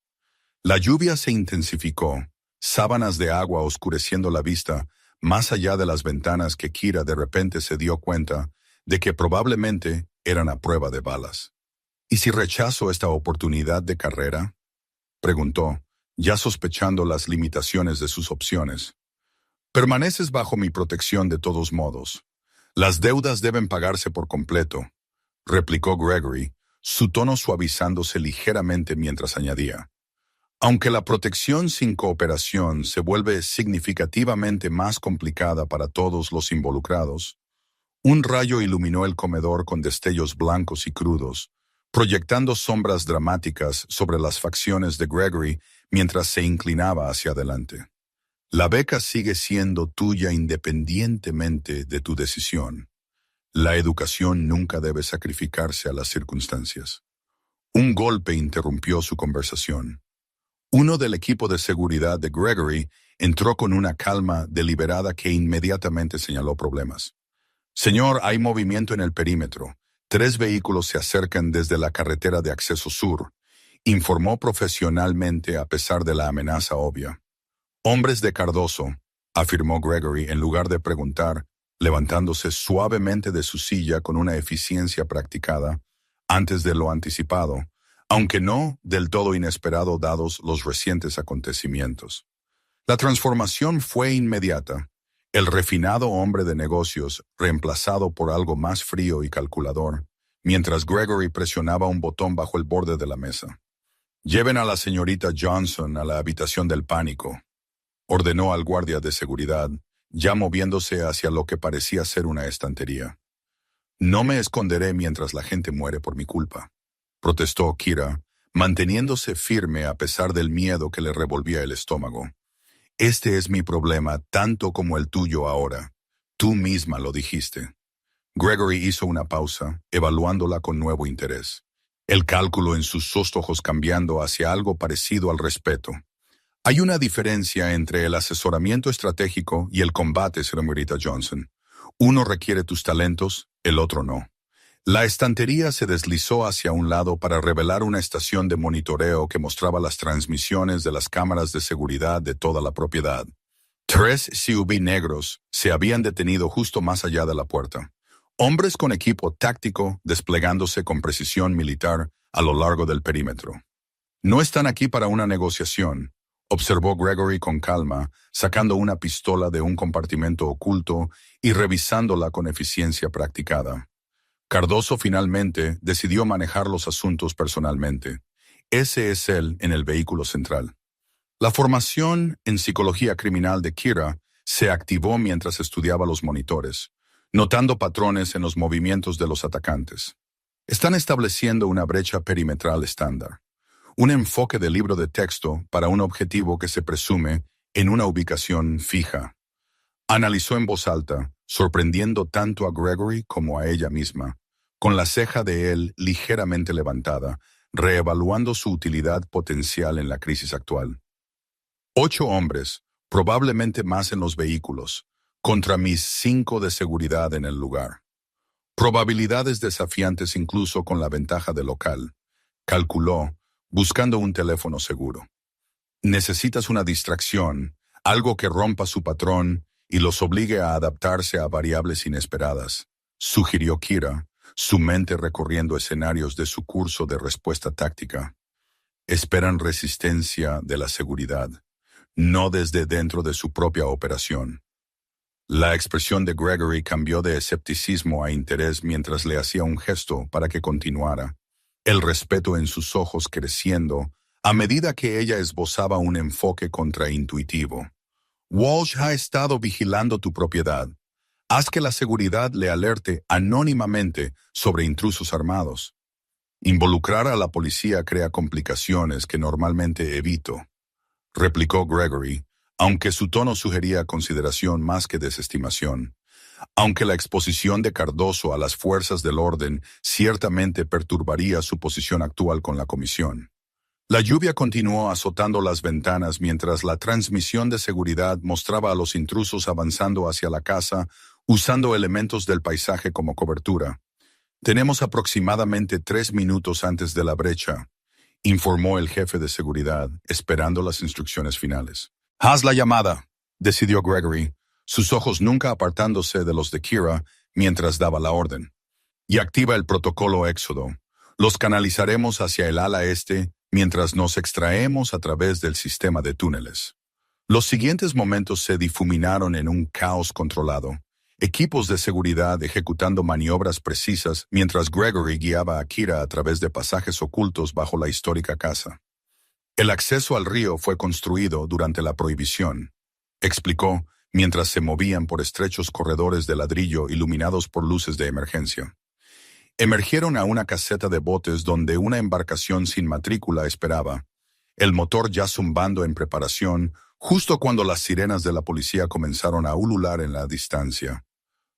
La lluvia se intensificó, sábanas de agua oscureciendo la vista, más allá de las ventanas que Kira de repente se dio cuenta de que probablemente eran a prueba de balas. ¿Y si rechazo esta oportunidad de carrera?, preguntó, ya sospechando las limitaciones de sus opciones. Permaneces bajo mi protección de todos modos. Las deudas deben pagarse por completo, replicó Gregory, su tono suavizándose ligeramente mientras añadía. Aunque la protección sin cooperación se vuelve significativamente más complicada para todos los involucrados, un rayo iluminó el comedor con destellos blancos y crudos, proyectando sombras dramáticas sobre las facciones de Gregory mientras se inclinaba hacia adelante. La beca sigue siendo tuya independientemente de tu decisión. La educación nunca debe sacrificarse a las circunstancias. Un golpe interrumpió su conversación. Uno del equipo de seguridad de Gregory entró con una calma deliberada que inmediatamente señaló problemas. Señor, hay movimiento en el perímetro. 3 vehículos se acercan desde la carretera de acceso sur, informó profesionalmente a pesar de la amenaza obvia. Hombres de Cardoso, afirmó Gregory en lugar de preguntar, levantándose suavemente de su silla con una eficiencia practicada, antes de lo anticipado, aunque no del todo inesperado dados los recientes acontecimientos. La transformación fue inmediata. El refinado hombre de negocios, reemplazado por algo más frío y calculador, mientras Gregory presionaba un botón bajo el borde de la mesa. Lleven a la señorita Johnson a la habitación del pánico, ordenó al guardia de seguridad, ya moviéndose hacia lo que parecía ser una estantería. No me esconderé mientras la gente muere por mi culpa, protestó Kira, manteniéndose firme a pesar del miedo que le revolvía el estómago. Este es mi problema tanto como el tuyo ahora. Tú misma lo dijiste. Gregory hizo una pausa, evaluándola con nuevo interés, el cálculo en sus ojos cambiando hacia algo parecido al respeto. Hay una diferencia entre el asesoramiento estratégico y el combate, señorita Johnson. Uno requiere tus talentos, el otro no. La estantería se deslizó hacia un lado para revelar una estación de monitoreo que mostraba las transmisiones de las cámaras de seguridad de toda la propiedad. 3 SUV negros se habían detenido justo más allá de la puerta. Hombres con equipo táctico desplegándose con precisión militar a lo largo del perímetro. No están aquí para una negociación, observó Gregory con calma, sacando una pistola de un compartimento oculto y revisándola con eficiencia practicada. Cardoso finalmente decidió manejar los asuntos personalmente. Ese es él en el vehículo central. La formación en psicología criminal de Kira se activó mientras estudiaba los monitores, notando patrones en los movimientos de los atacantes. Están estableciendo una brecha perimetral estándar, un enfoque de libro de texto para un objetivo que se presume en una ubicación fija. Analizó en voz alta, sorprendiendo tanto a Gregory como a ella misma, con la ceja de él ligeramente levantada, reevaluando su utilidad potencial en la crisis actual. 8 hombres, probablemente más en los vehículos, contra mis 5 de seguridad en el lugar. Probabilidades desafiantes incluso con la ventaja de local, calculó, buscando un teléfono seguro. Necesitas una distracción, algo que rompa su patrón y los obligue a adaptarse a variables inesperadas, sugirió Kira, su mente recorriendo escenarios de su curso de respuesta táctica. Esperan resistencia de la seguridad, no desde dentro de su propia operación. La expresión de Gregory cambió de escepticismo a interés mientras le hacía un gesto para que continuara, el respeto en sus ojos creciendo a medida que ella esbozaba un enfoque contraintuitivo. Walsh ha estado vigilando tu propiedad. Haz que la seguridad le alerte anónimamente sobre intrusos armados. Involucrar a la policía crea complicaciones que normalmente evito, replicó Gregory, aunque su tono sugería consideración más que desestimación. Aunque la exposición de Cardoso a las fuerzas del orden ciertamente perturbaría su posición actual con la comisión. La lluvia continuó azotando las ventanas mientras la transmisión de seguridad mostraba a los intrusos avanzando hacia la casa usando elementos del paisaje como cobertura. Tenemos aproximadamente 3 minutos antes de la brecha, informó el jefe de seguridad, esperando las instrucciones finales. Haz la llamada, decidió Gregory, sus ojos nunca apartándose de los de Kira mientras daba la orden. Y activa el protocolo Éxodo. Los canalizaremos hacia el ala este mientras nos extraemos a través del sistema de túneles. Los siguientes momentos se difuminaron en un caos controlado. Equipos de seguridad ejecutando maniobras precisas mientras Gregory guiaba a Kira a través de pasajes ocultos bajo la histórica casa. El acceso al río fue construido durante la prohibición, explicó, mientras se movían por estrechos corredores de ladrillo iluminados por luces de emergencia. Emergieron a una caseta de botes donde una embarcación sin matrícula esperaba, el motor ya zumbando en preparación, justo cuando las sirenas de la policía comenzaron a ulular en la distancia.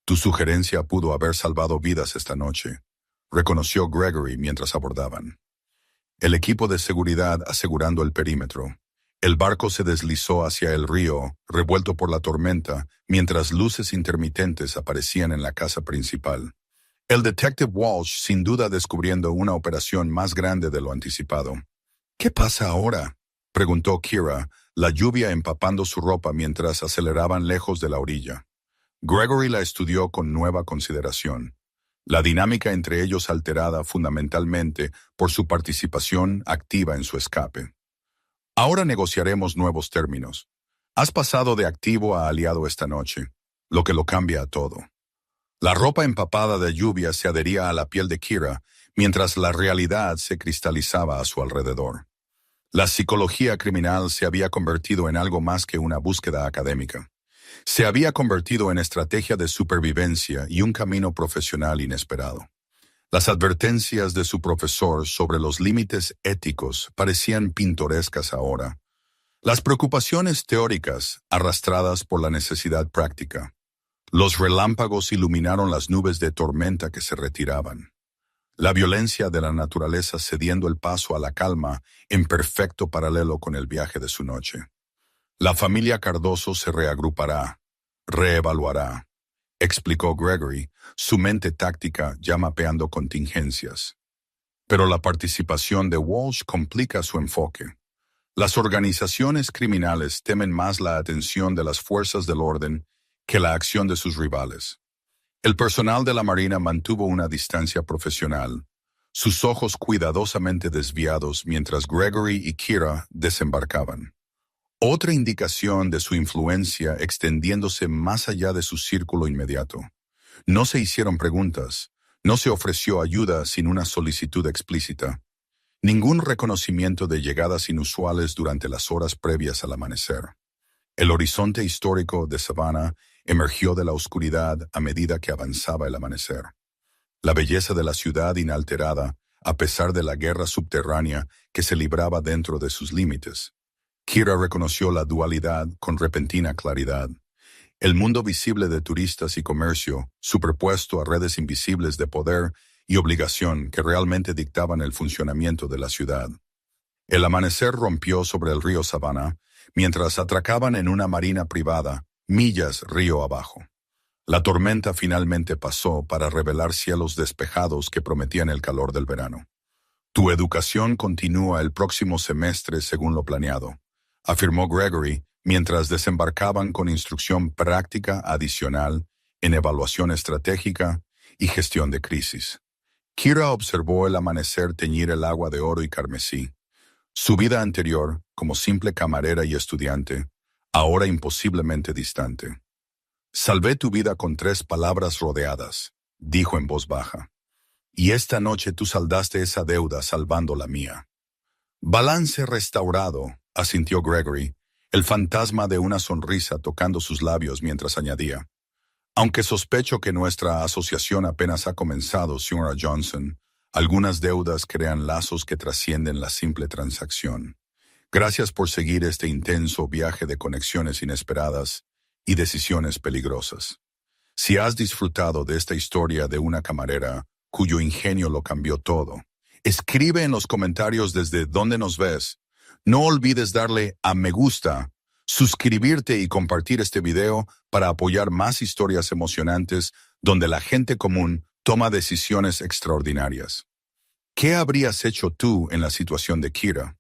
Tu sugerencia pudo haber salvado vidas esta noche, reconoció Gregory mientras abordaban. El equipo de seguridad asegurando el perímetro. El barco se deslizó hacia el río, revuelto por la tormenta, mientras luces intermitentes aparecían en la casa principal. El detective Walsh sin duda descubriendo una operación más grande de lo anticipado. ¿Qué pasa ahora?, preguntó Kira, la lluvia empapando su ropa mientras aceleraban lejos de la orilla. Gregory la estudió con nueva consideración. La dinámica entre ellos alterada fundamentalmente por su participación activa en su escape. Ahora negociaremos nuevos términos. Has pasado de activo a aliado esta noche, lo que lo cambia a todo. La ropa empapada de lluvia se adhería a la piel de Kira, mientras la realidad se cristalizaba a su alrededor. La psicología criminal se había convertido en algo más que una búsqueda académica. Se había convertido en estrategia de supervivencia y un camino profesional inesperado. Las advertencias de su profesor sobre los límites éticos parecían pintorescas ahora. Las preocupaciones teóricas arrastradas por la necesidad práctica. Los relámpagos iluminaron las nubes de tormenta que se retiraban. La violencia de la naturaleza cediendo el paso a la calma en perfecto paralelo con el viaje de su noche. La familia Cardoso se reagrupará, reevaluará, explicó Gregory, su mente táctica ya mapeando contingencias. Pero la participación de Walsh complica su enfoque. Las organizaciones criminales temen más la atención de las fuerzas del orden que la acción de sus rivales. El personal de la Marina mantuvo una distancia profesional, sus ojos cuidadosamente desviados mientras Gregory y Kira desembarcaban. Otra indicación de su influencia extendiéndose más allá de su círculo inmediato. No se hicieron preguntas, no se ofreció ayuda sin una solicitud explícita. Ningún reconocimiento de llegadas inusuales durante las horas previas al amanecer. El horizonte histórico de Savannah emergió de la oscuridad a medida que avanzaba el amanecer. La belleza de la ciudad inalterada, a pesar de la guerra subterránea que se libraba dentro de sus límites. Kira reconoció la dualidad con repentina claridad. El mundo visible de turistas y comercio, superpuesto a redes invisibles de poder y obligación que realmente dictaban el funcionamiento de la ciudad. El amanecer rompió sobre el río Savannah, mientras atracaban en una marina privada, millas río abajo. La tormenta finalmente pasó para revelar cielos despejados que prometían el calor del verano. Tu educación continúa el próximo semestre según lo planeado, afirmó Gregory mientras desembarcaban con instrucción práctica adicional en evaluación estratégica y gestión de crisis. Kira observó el amanecer teñir el agua de oro y carmesí. Su vida anterior, como simple camarera y estudiante, ahora imposiblemente distante. Salvé tu vida con 3 palabras rodeadas, dijo en voz baja. Y esta noche tú saldaste esa deuda salvando la mía. Balance restaurado, asintió Gregory, el fantasma de una sonrisa tocando sus labios mientras añadía. Aunque sospecho que nuestra asociación apenas ha comenzado, señora Johnson, algunas deudas crean lazos que trascienden la simple transacción. Gracias por seguir este intenso viaje de conexiones inesperadas y decisiones peligrosas. Si has disfrutado de esta historia de una camarera cuyo ingenio lo cambió todo, escribe en los comentarios desde dónde nos ves. No olvides darle a me gusta, suscribirte y compartir este video para apoyar más historias emocionantes donde la gente común toma decisiones extraordinarias. ¿Qué habrías hecho tú en la situación de Kira?